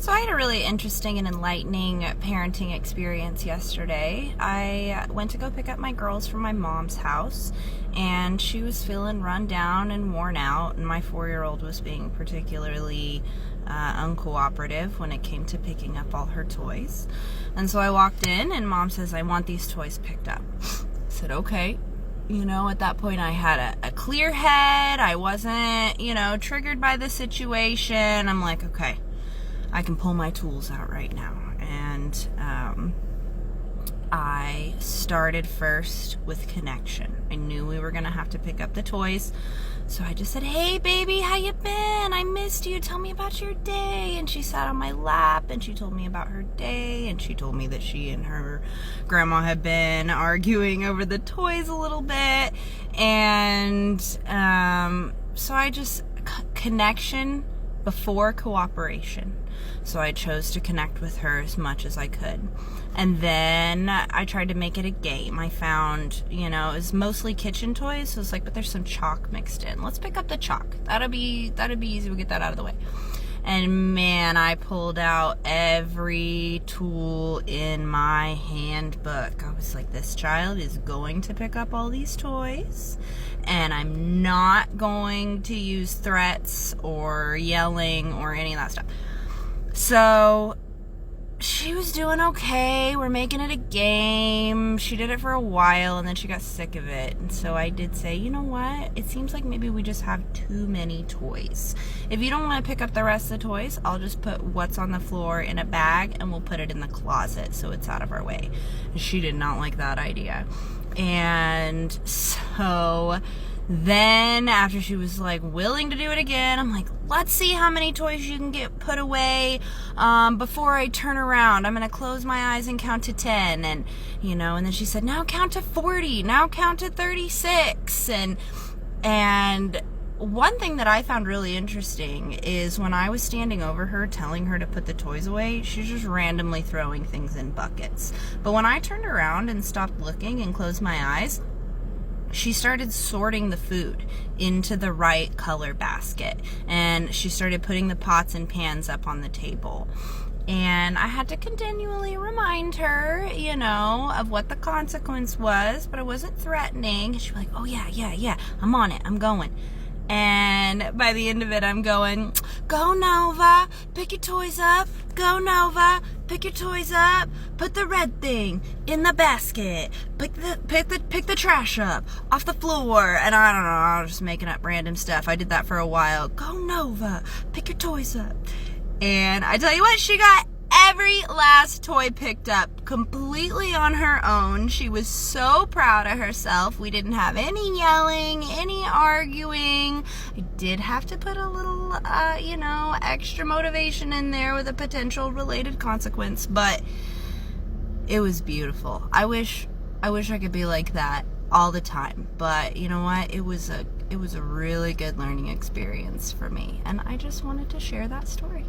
So I had a really interesting and enlightening parenting experience yesterday. I went to go pick up my girls from my mom's house, and she was feeling run down and worn out, and my 4-year-old was being particularly uncooperative when it came to picking up all her toys. And so I walked in, and Mom says, "I want these toys picked up." I said, "Okay." At that point I had a clear head. I wasn't, triggered by the situation. I'm like, okay, I can pull my tools out right now. And I started first with connection. I knew we were going to have to pick up the toys. So I just said, "Hey, baby, how you been? I missed you. Tell me about your day." And she sat on my lap and she told me about her day. And she told me that she and her grandma had been arguing over the toys a little bit. And so I just, connection before cooperation. So I chose to connect with her as much as I could. And then I tried to make it a game. I found, it was mostly kitchen toys. So it's like, but there's some chalk mixed in. Let's pick up the chalk. That'll be easy. We'll get that out of the way. And man, I pulled out every tool in my handbook. I was like, this child is going to pick up all these toys, and I'm not going to use threats or yelling or any of that stuff. So she was doing okay. We're making it a game. She did it for a while, and then she got sick of it. And so I did say, you know what? It seems like maybe we just have too many toys. If you don't want to pick up the rest of the toys, I'll just put what's on the floor in a bag, and we'll put it in the closet so it's out of our way. And she did not like that idea. And so then after she was like willing to do it again, I'm like, let's see how many toys you can get put away before I turn around. I'm going to close my eyes and count to 10. And, and then she said, now count to 40, now count to 36. And one thing that I found really interesting is when I was standing over her telling her to put the toys away, she's just randomly throwing things in buckets. But when I turned around and stopped looking and closed my eyes, she started sorting the food into the right color basket, and she started putting the pots and pans up on the table. And I had to continually remind her, of what the consequence was, but I wasn't threatening. She'd be like, "Oh yeah, I'm on it, I'm going." And by the end of it, I'm going, "Go Nova, pick your toys up. Go Nova, pick your toys up. Put the red thing in the basket. Pick the trash up off the floor." And I don't know, I was just making up random stuff. I did that for a while. "Go Nova, pick your toys up." And I tell you what, she got every last toy picked up completely on her own. She was so proud of herself. We didn't have any yelling, any arguing. I did have to put a little, extra motivation in there with a potential related consequence, but it was beautiful. I wish I could be like that all the time, but you know what? It was a really good learning experience for me, and I just wanted to share that story.